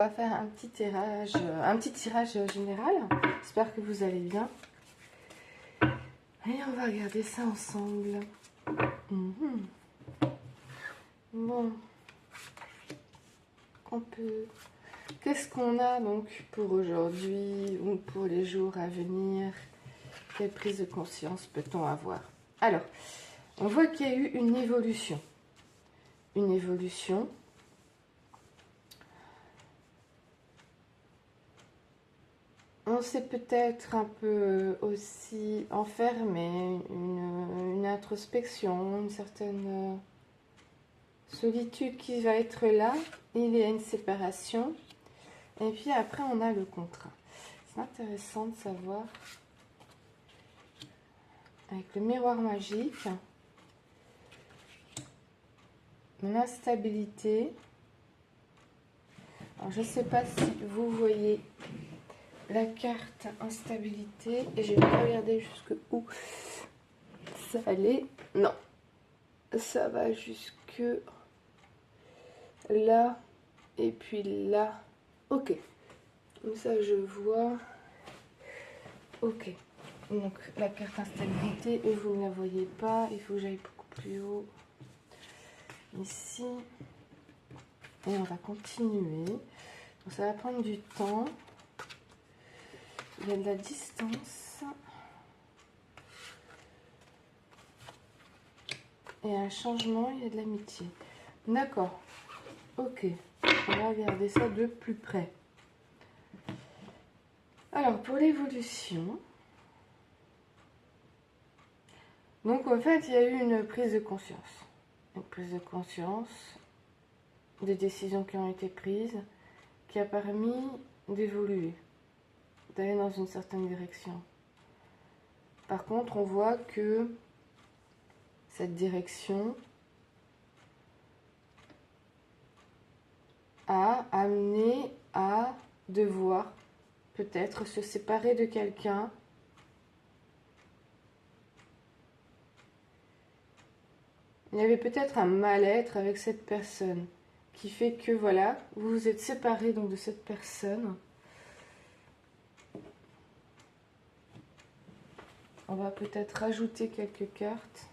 On va faire un petit tirage général. J'espère que vous allez bien. Et on va regarder ça ensemble. Bon. Qu'est-ce qu'on a donc pour aujourd'hui ou pour les jours à venir? Quelle prise de conscience peut-on avoir? Alors, on voit qu'il y a eu une évolution. Une évolution. On s'est peut-être un peu aussi enfermé, une introspection, une certaine solitude qui va être là. Il y a une séparation. Et puis après, on a le contrat. C'est intéressant de savoir. Avec le miroir magique. L'instabilité. Alors, je ne sais pas si vous voyez la carte instabilité. Et je vais regarder jusqu'où ça allait. Non. Ça va jusque là. Et puis là. Ok. Comme ça, je vois. Ok. Donc, la carte instabilité, vous ne la voyez pas. Il faut que j'aille beaucoup plus haut. Ici. Et on va continuer. Donc, ça va prendre du temps. Il y a de la distance. Et un changement, il y a de l'amitié. D'accord. Ok. On va regarder ça de plus près. Alors, pour l'évolution. Donc, en fait, il y a eu une prise de conscience. Une prise de conscience des décisions qui ont été prises, qui a permis d'évoluer, d'aller dans une certaine direction. Par contre, on voit que cette direction a amené à devoir peut-être se séparer de quelqu'un. Il y avait peut-être un mal-être avec cette personne qui fait que voilà, vous vous êtes séparés donc de cette personne. On va peut-être rajouter quelques cartes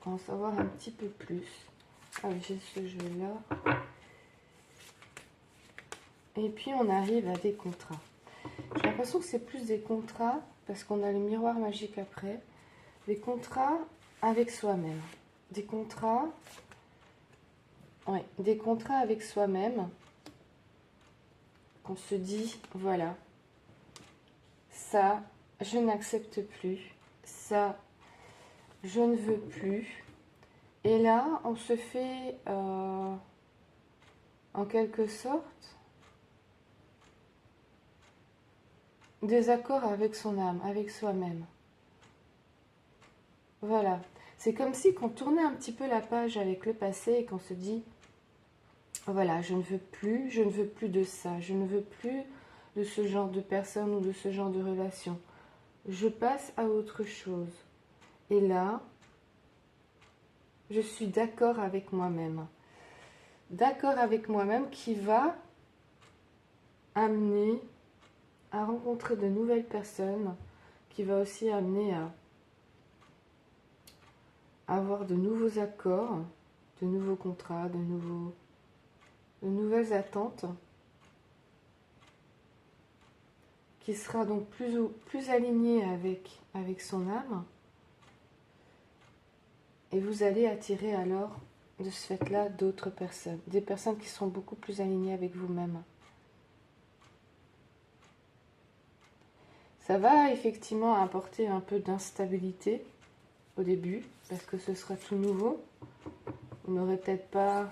pour en savoir un petit peu plus. Ah oui, j'ai ce jeu-là. Et puis on arrive à des contrats. J'ai l'impression que c'est plus des contrats, parce qu'on a le miroir magique après, des contrats avec soi-même. Des contrats avec soi-même, qu'on se dit, voilà, ça, je n'accepte plus, ça, je ne veux plus. Et là, on se fait, en quelque sorte, des accords avec son âme, avec soi-même. Voilà. C'est comme si qu'on tournait un petit peu la page avec le passé et qu'on se dit, voilà, je ne veux plus de ça, je ne veux plus de ce genre de personne ou de ce genre de relation. Je passe à autre chose. Et là, je suis d'accord avec moi-même. D'accord avec moi-même qui va amener à rencontrer de nouvelles personnes, qui va aussi amener à avoir de nouveaux accords, de nouveaux contrats, de nouvelles attentes, qui sera donc plus aligné avec son âme. Et vous allez attirer alors de ce fait-là d'autres personnes, des personnes qui sont beaucoup plus alignées avec vous-même. Ça va effectivement apporter un peu d'instabilité au début, parce que ce sera tout nouveau. Vous n'aurez peut-être pas...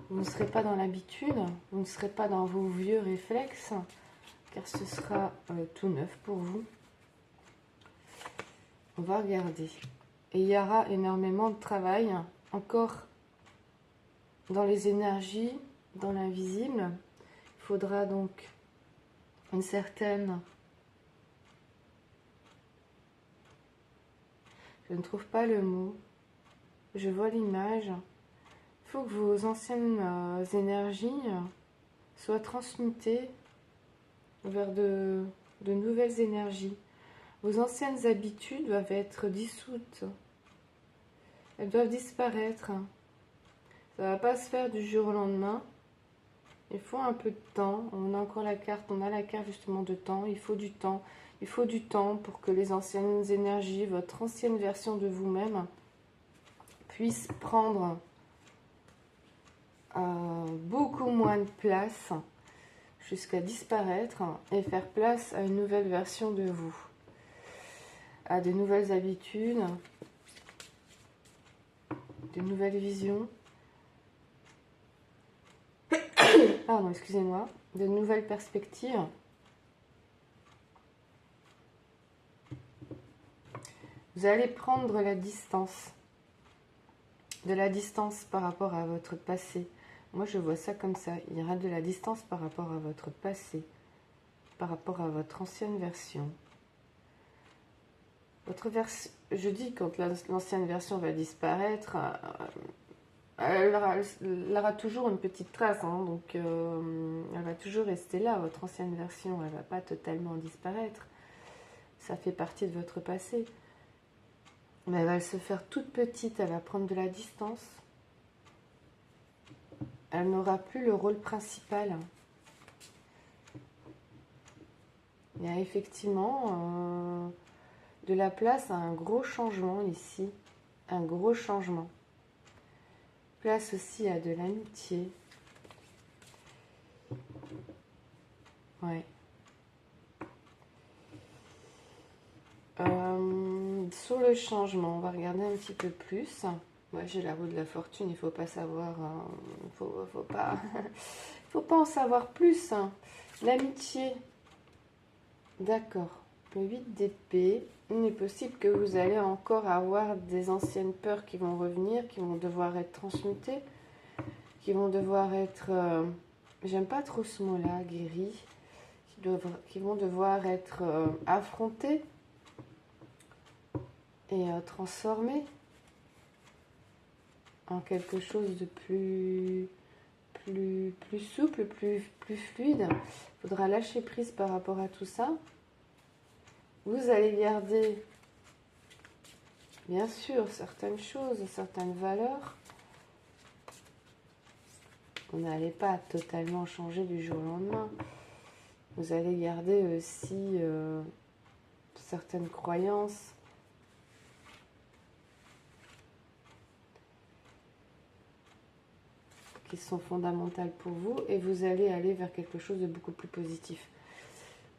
Vous ne serez pas dans l'habitude, vous ne serez pas dans vos vieux réflexes, car ce sera tout neuf pour vous. On va regarder. Et il y aura énormément de travail, encore dans les énergies, dans l'invisible. Il faudra donc une certaine... Je ne trouve pas le mot. Je vois l'image. Il faut que vos anciennes énergies soient transmutées vers de nouvelles énergies. Vos anciennes habitudes doivent être dissoutes. Elles doivent disparaître. Ça ne va pas se faire du jour au lendemain. Il faut un peu de temps. On a encore la carte, on a la carte justement de temps. Il faut du temps. Il faut du temps pour que les anciennes énergies, votre ancienne version de vous-même, puisse prendre beaucoup moins de place jusqu'à disparaître et faire place à une nouvelle version de vous, à de nouvelles habitudes, de nouvelles visions, pardon, excusez-moi, de nouvelles perspectives. Vous allez prendre la distance, de la distance par rapport à votre passé. Moi, je vois ça comme ça. Il y aura de la distance par rapport à votre passé, par rapport à votre ancienne version. Je dis quand l'ancienne version va disparaître, elle aura toujours une petite trace, hein, donc elle va toujours rester là, votre ancienne version. Elle ne va pas totalement disparaître. Ça fait partie de votre passé. Mais elle va se faire toute petite, elle va prendre de la distance. Elle n'aura plus le rôle principal. Il y a effectivement de la place à un gros changement ici. Un gros changement. Place aussi à de l'amitié. Ouais. Sur le changement, on va regarder un petit peu plus. Moi, j'ai la roue de la fortune, il ne faut pas savoir, faut pas en savoir plus. L'amitié, d'accord. Le 8 d'épée, il est possible que vous allez encore avoir des anciennes peurs qui vont revenir, qui vont devoir être transmutées, qui vont devoir être, j'aime pas trop ce mot-là, guéries, qui vont devoir être affrontées et transformées en quelque chose de plus souple, plus fluide. Il faudra lâcher prise par rapport à tout ça. Vous allez garder, bien sûr, certaines choses, certaines valeurs. Vous n'allez pas totalement changer du jour au lendemain. Vous allez garder aussi certaines croyances. Qui sont fondamentales pour vous, et vous allez aller vers quelque chose de beaucoup plus positif.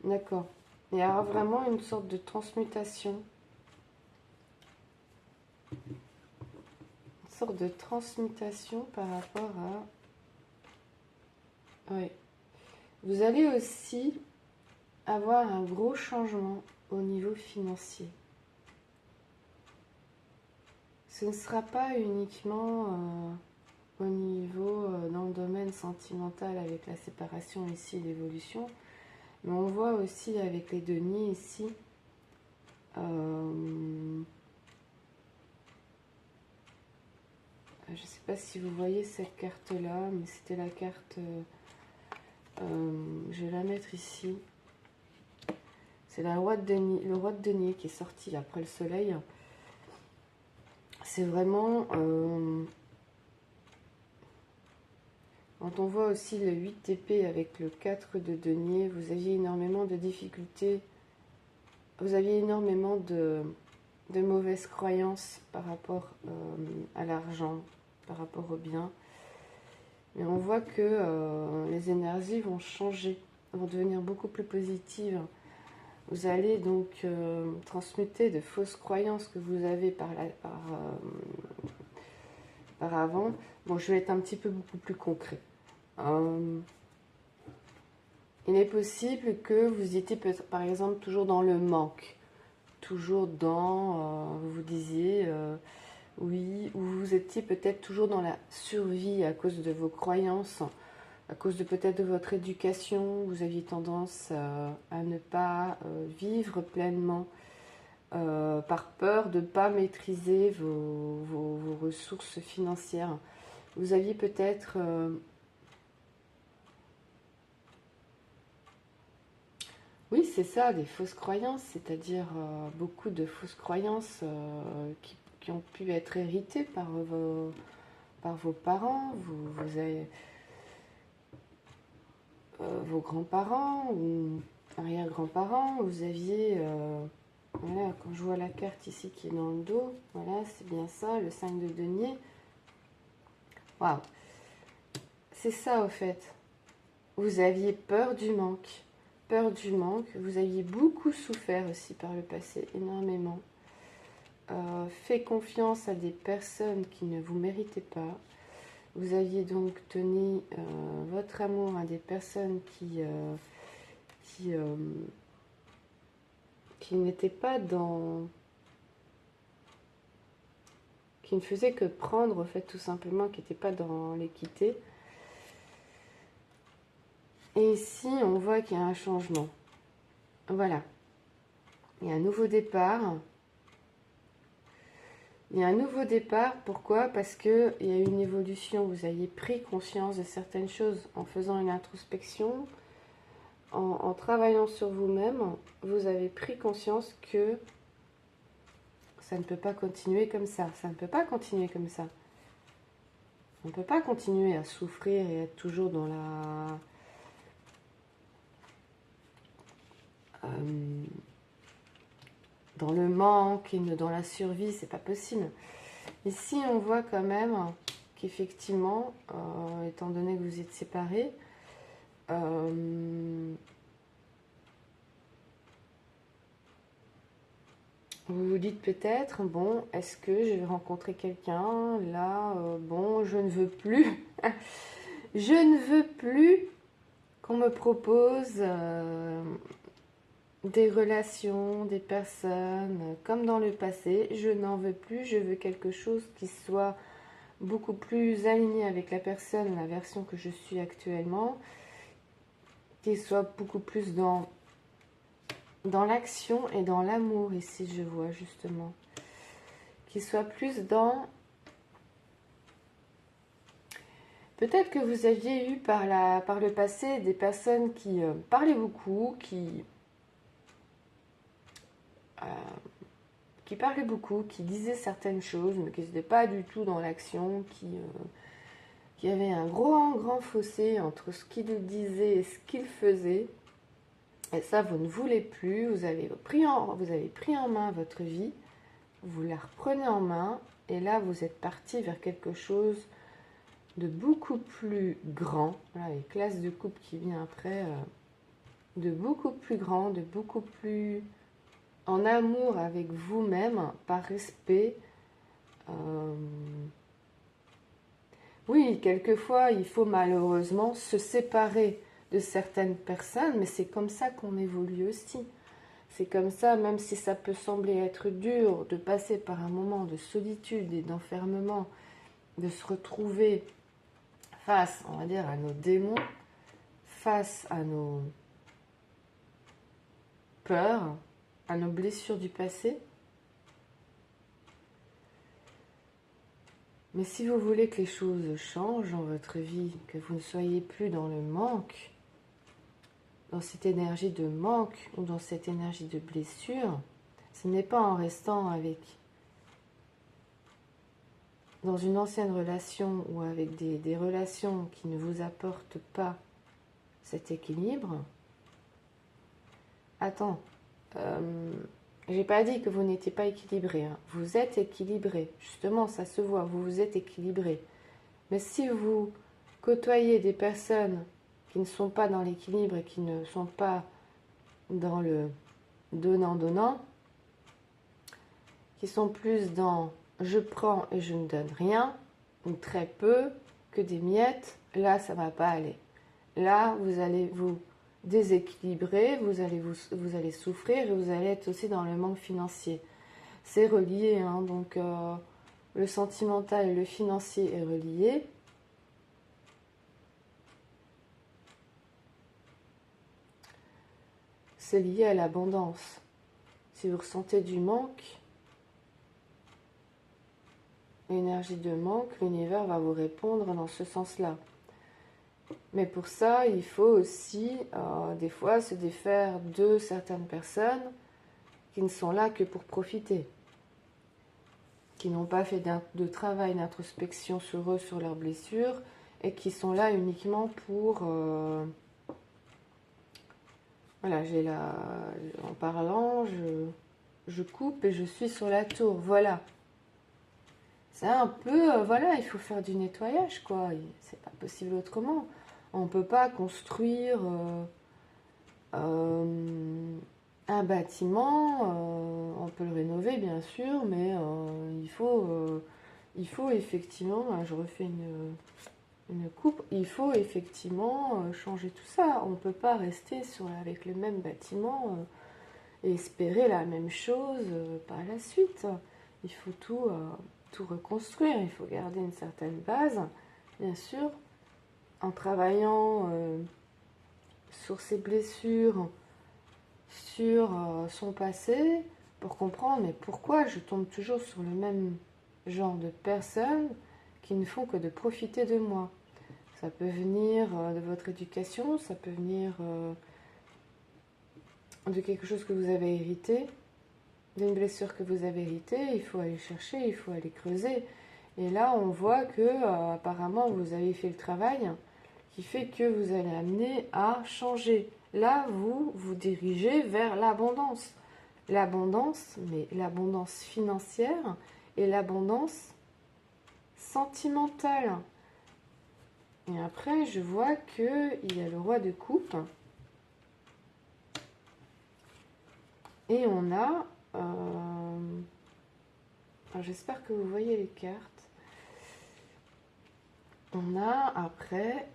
D'accord. Il y aura vraiment une sorte de transmutation. Une sorte de transmutation par rapport à... Oui. Vous allez aussi avoir un gros changement au niveau financier. Ce ne sera pas uniquement... au niveau, dans le domaine sentimental avec la séparation ici, l'évolution. Mais on voit aussi avec les deniers ici, je ne sais pas si vous voyez cette carte-là, mais c'était la carte, je vais la mettre ici. C'est le roi de denier qui est sorti après le soleil. C'est vraiment... quand on voit aussi le 8 d'épée avec le 4 de denier, vous aviez énormément de difficultés, vous aviez énormément de mauvaises croyances par rapport à l'argent, par rapport au bien. Mais on voit que les énergies vont changer, vont devenir beaucoup plus positives. Vous allez donc transmuter de fausses croyances que vous avez par avant. Bon, je vais être un petit peu beaucoup plus concret. Il est possible que vous étiez par exemple toujours dans le manque, toujours dans, vous vous disiez oui, ou vous étiez peut-être toujours dans la survie à cause de vos croyances, à cause de peut-être de votre éducation, vous aviez tendance à ne pas vivre pleinement par peur de ne pas maîtriser vos ressources financières. Vous aviez peut-être... oui, c'est ça, des fausses croyances, c'est-à-dire beaucoup de fausses croyances qui ont pu être héritées par vos parents, vous avez, vos grands-parents ou arrière-grands-parents. Vous aviez, voilà, quand je vois la carte ici qui est dans le dos, voilà, c'est bien ça, le 5 de denier. Waouh, c'est ça au fait. Vous aviez peur du manque. Peur du manque. Vous aviez beaucoup souffert aussi par le passé, énormément. Fait confiance à des personnes qui ne vous méritaient pas. Vous aviez donc tenu votre amour à des personnes qui, qui n'étaient pas dans... qui ne faisaient que prendre, en fait, tout simplement, qui n'étaient pas dans l'équité. Et ici, on voit qu'il y a un changement. Voilà. Il y a un nouveau départ. Il y a un nouveau départ. Pourquoi? Parce qu'il y a eu une évolution. Vous avez pris conscience de certaines choses en faisant une introspection, en travaillant sur vous-même. Vous avez pris conscience que ça ne peut pas continuer comme ça. Ça ne peut pas continuer comme ça. On ne peut pas continuer à souffrir et être toujours dans la... dans le manque et dans la survie, c'est pas possible. Ici, on voit quand même qu'effectivement, étant donné que vous êtes séparés, vous vous dites peut-être, bon, est-ce que je vais rencontrer quelqu'un là, bon, je ne veux plus, je ne veux plus qu'on me propose des relations, des personnes, comme dans le passé. Je n'en veux plus, je veux quelque chose qui soit beaucoup plus aligné avec la personne, la version que je suis actuellement, qui soit beaucoup plus dans l'action et dans l'amour, ici je vois justement. Qui soit plus dans... Peut-être que vous aviez eu par le passé des personnes qui parlaient beaucoup, qui parlaient beaucoup, qui disaient certaines choses, mais qui n'étaient pas du tout dans l'action, qui avaient un grand fossé entre ce qu'ils disaient et ce qu'ils faisaient. Et ça, vous ne voulez plus, vous avez pris en main votre vie, vous la reprenez en main, et là, vous êtes parti vers quelque chose de beaucoup plus grand. Voilà, les classes de coupe qui vient après, de beaucoup plus grand, de beaucoup plus en amour avec vous-même, par respect. Oui, quelquefois, il faut malheureusement se séparer de certaines personnes, mais c'est comme ça qu'on évolue aussi. C'est comme ça, même si ça peut sembler être dur de passer par un moment de solitude et d'enfermement, de se retrouver face, on va dire, à nos démons, face à nos peurs, à nos blessures du passé. Mais si vous voulez que les choses changent dans votre vie, que vous ne soyez plus dans le manque, dans cette énergie de manque ou dans cette énergie de blessure, ce n'est pas en restant dans une ancienne relation ou avec des relations qui ne vous apportent pas cet équilibre. Attends, j'ai pas dit que vous n'étiez pas équilibré, hein. Vous êtes équilibré, justement, ça se voit, vous vous êtes équilibré. Mais si vous côtoyez des personnes qui ne sont pas dans l'équilibre et qui ne sont pas dans le donnant-donnant, qui sont plus dans je prends et je ne donne rien, ou très peu, que des miettes, là ça va pas aller. Là vous allez vous déséquilibrer, vous allez souffrir et vous allez être aussi dans le manque financier. C'est relié, hein, donc le sentimental et le financier est relié. C'est lié à l'abondance. Si vous ressentez du manque, l'énergie de manque, l'univers va vous répondre dans ce sens-là. Mais pour ça, il faut aussi, des fois, se défaire de certaines personnes qui ne sont là que pour profiter, qui n'ont pas fait de travail d'introspection sur eux, sur leurs blessures, et qui sont là uniquement pour... voilà, en parlant, je coupe et je suis sur la tour, voilà. C'est un peu, voilà, il faut faire du nettoyage, quoi. C'est pas possible autrement. On ne peut pas construire un bâtiment, on peut le rénover, bien sûr, mais il faut effectivement, je refais une coupe, il faut effectivement changer tout ça. On ne peut pas rester avec le même bâtiment et espérer la même chose par la suite. Il faut tout reconstruire, il faut garder une certaine base, bien sûr, en travaillant sur ses blessures, sur son passé, pour comprendre mais pourquoi je tombe toujours sur le même genre de personnes qui ne font que de profiter de moi. Ça peut venir de votre éducation, ça peut venir de quelque chose que vous avez hérité, d'une blessure que vous avez héritée. Il faut aller chercher, il faut aller creuser. Et là, on voit que apparemment, vous avez fait le travail qui fait que vous allez amener à changer. Là, vous dirigez vers l'abondance. L'abondance, mais l'abondance financière et l'abondance sentimentale. Et après, je vois qu'il y a le roi de coupe. Et on a... j'espère que vous voyez les cartes. On a après...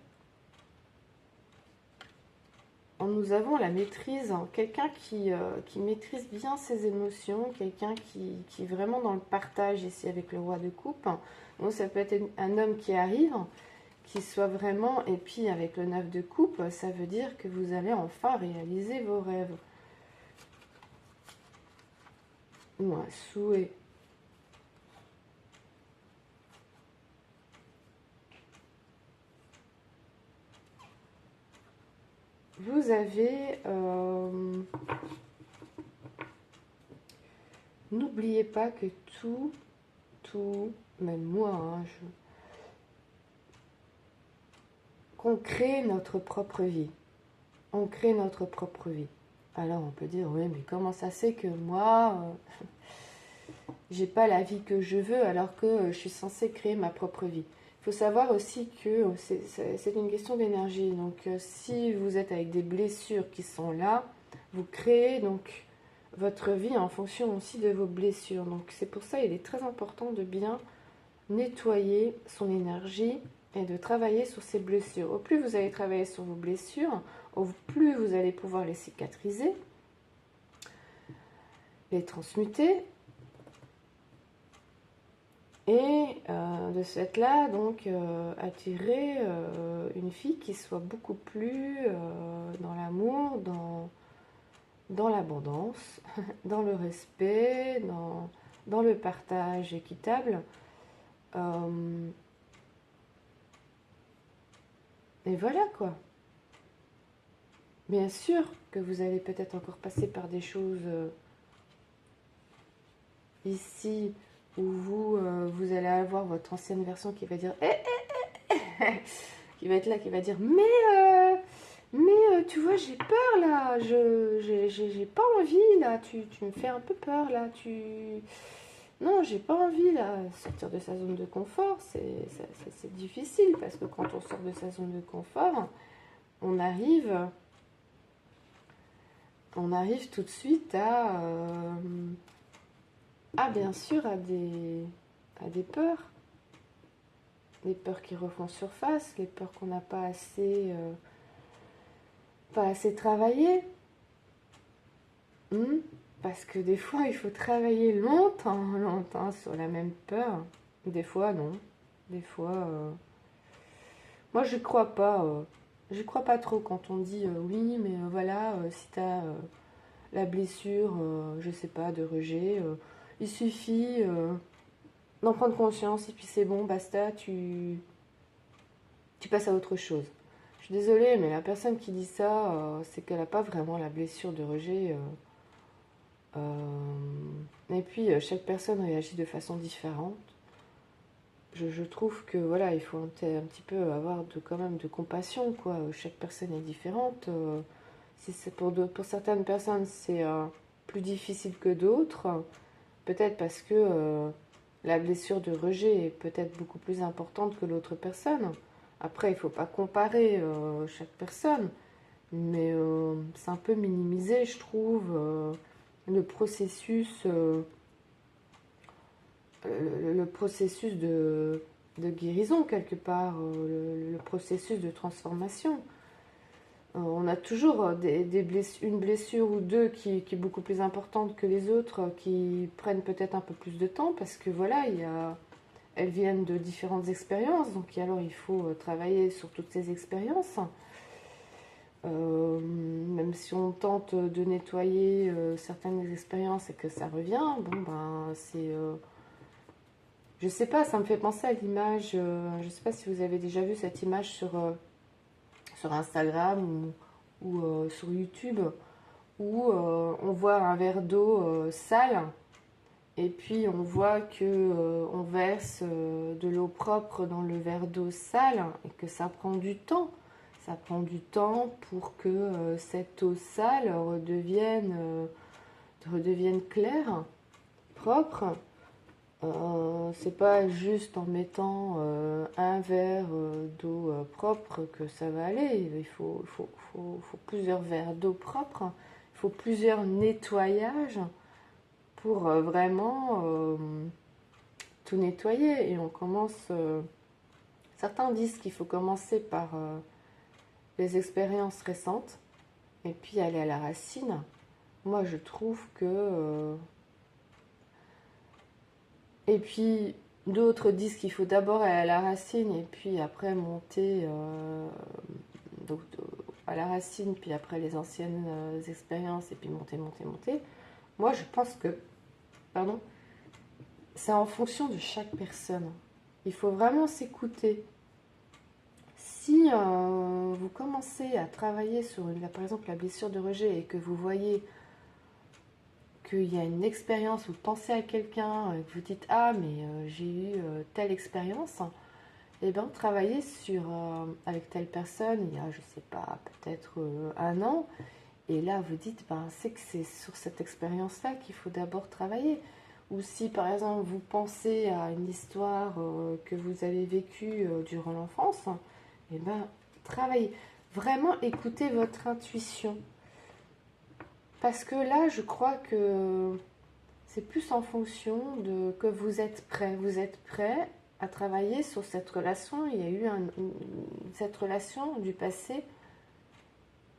Nous avons la maîtrise, quelqu'un qui maîtrise bien ses émotions, quelqu'un qui est vraiment dans le partage ici avec le roi de coupe. Donc ça peut être un homme qui arrive, qui soit vraiment, et puis avec le 9 de coupe, ça veut dire que vous allez enfin réaliser vos rêves. Ou un souhait. Vous avez... n'oubliez pas que tout, même moi, hein, qu'on crée notre propre vie. On crée notre propre vie. Alors on peut dire, oui, mais comment ça c'est que moi, j'ai pas la vie que je veux alors que je suis censée créer ma propre vie. Il faut savoir aussi que c'est une question d'énergie. Donc si vous êtes avec des blessures qui sont là, vous créez donc votre vie en fonction aussi de vos blessures. Donc c'est pour ça qu'il est très important de bien nettoyer son énergie et de travailler sur ses blessures. Au plus vous allez travailler sur vos blessures, au plus vous allez pouvoir les cicatriser, les transmuter. Et de ce fait-là, donc, attirer une fille qui soit beaucoup plus dans l'amour, dans l'abondance, dans le respect, dans le partage équitable. Et voilà quoi. Bien sûr que vous allez peut-être encore passer par des choses ici où vous allez avoir votre ancienne version qui va dire qui va être là, qui va dire mais tu vois, j'ai peur là, j'ai pas envie là, tu me fais un peu peur là, non, j'ai pas envie là, sortir de sa zone de confort, c'est difficile parce que quand on sort de sa zone de confort, on arrive tout de suite bien sûr à des peurs. Les peurs qui refont surface, les peurs qu'on n'a pas assez travaillé. Parce que des fois, il faut travailler longtemps sur la même peur. Des fois, non. Des fois, moi, je crois pas. Je crois pas trop quand on dit oui, mais voilà, si tu as la blessure, je sais pas, de rejet, il suffit d'en prendre conscience et puis c'est bon, basta, tu passes à autre chose. Je suis désolée, mais la personne qui dit ça, c'est qu'elle n'a pas vraiment la blessure de rejet. Et puis, chaque personne réagit de façon différente. Je trouve que voilà, il faut un petit peu avoir quand même de compassion, quoi. Chaque personne est différente. Si c'est pour certaines personnes, c'est plus difficile que d'autres. Peut-être parce que la blessure de rejet est peut-être beaucoup plus importante que l'autre personne. Après, il ne faut pas comparer chaque personne, mais c'est un peu minimisé, je trouve, le processus, de guérison, quelque part, le processus de transformation. On a toujours une blessure ou deux qui est beaucoup plus importante que les autres, qui prennent peut-être un peu plus de temps, parce que voilà, elles viennent de différentes expériences, donc alors il faut travailler sur toutes ces expériences. Même si on tente de nettoyer certaines expériences et que ça revient, bon ben c'est... je sais pas, ça me fait penser à l'image, je sais pas si vous avez déjà vu cette image sur Instagram ou sur YouTube, où on voit un verre d'eau sale. Et puis on voit que on verse de l'eau propre dans le verre d'eau sale et que ça prend du temps. Ça prend du temps pour que cette eau sale redevienne claire, propre. C'est pas juste en mettant un verre d'eau propre que ça va aller. Il faut plusieurs verres d'eau propre. Il faut plusieurs nettoyages pour vraiment tout nettoyer. Et on commence... certains disent qu'il faut commencer par les expériences récentes et puis aller à la racine. Moi, je trouve que... et puis, d'autres disent qu'il faut d'abord aller à la racine et puis après monter donc, à la racine, puis après les anciennes expériences et puis monter. Moi, je pense que... Pardon, c'est en fonction de chaque personne. Il faut vraiment s'écouter. Si vous commencez à travailler sur, par exemple, la blessure de rejet et que vous voyez qu'il y a une expérience, vous pensez à quelqu'un, que vous dites « Ah, mais j'ai eu telle expérience », et bien travaillez avec telle personne il y a, je sais pas, peut-être un an, et là vous dites « c'est que c'est sur cette expérience-là qu'il faut d'abord travailler ». Ou si par exemple vous pensez à une histoire que vous avez vécue durant l'enfance, et bien travaillez. Vraiment écoutez votre intuition. Parce que là, je crois que c'est plus en fonction de que vous êtes prêt. Vous êtes prêt à travailler sur cette relation. Il y a eu cette relation du passé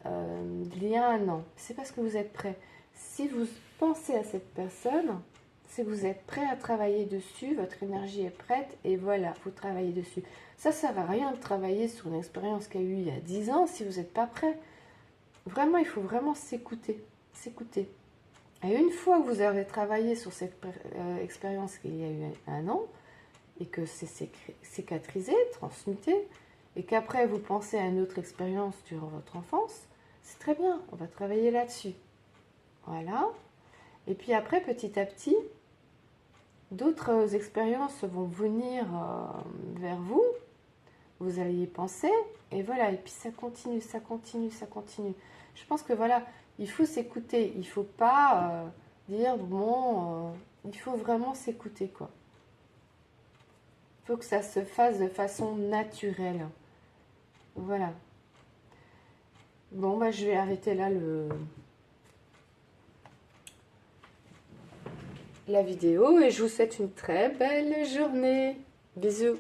il y a un an. C'est parce que vous êtes prêt. Si vous pensez à cette personne, c'est que vous êtes prêt à travailler dessus, votre énergie est prête et voilà, vous travaillez dessus. Ça ne sert à rien de travailler sur une expérience qu'il y a eu il y a 10 ans si vous n'êtes pas prêt. Vraiment, il faut vraiment s'écouter. Et une fois que vous avez travaillé sur cette expérience qu'il y a eu un an, et que c'est cicatrisé, transmuté, et qu'après vous pensez à une autre expérience durant votre enfance, c'est très bien, on va travailler là-dessus. Voilà. Et puis après, petit à petit, d'autres expériences vont venir vers vous, vous allez y penser, et voilà, et puis ça continue. Je pense que voilà, il faut s'écouter, il ne faut pas dire, bon, il faut vraiment s'écouter, quoi. Il faut que ça se fasse de façon naturelle. Voilà. Bon, bah, je vais arrêter là la vidéo et je vous souhaite une très belle journée. Bisous.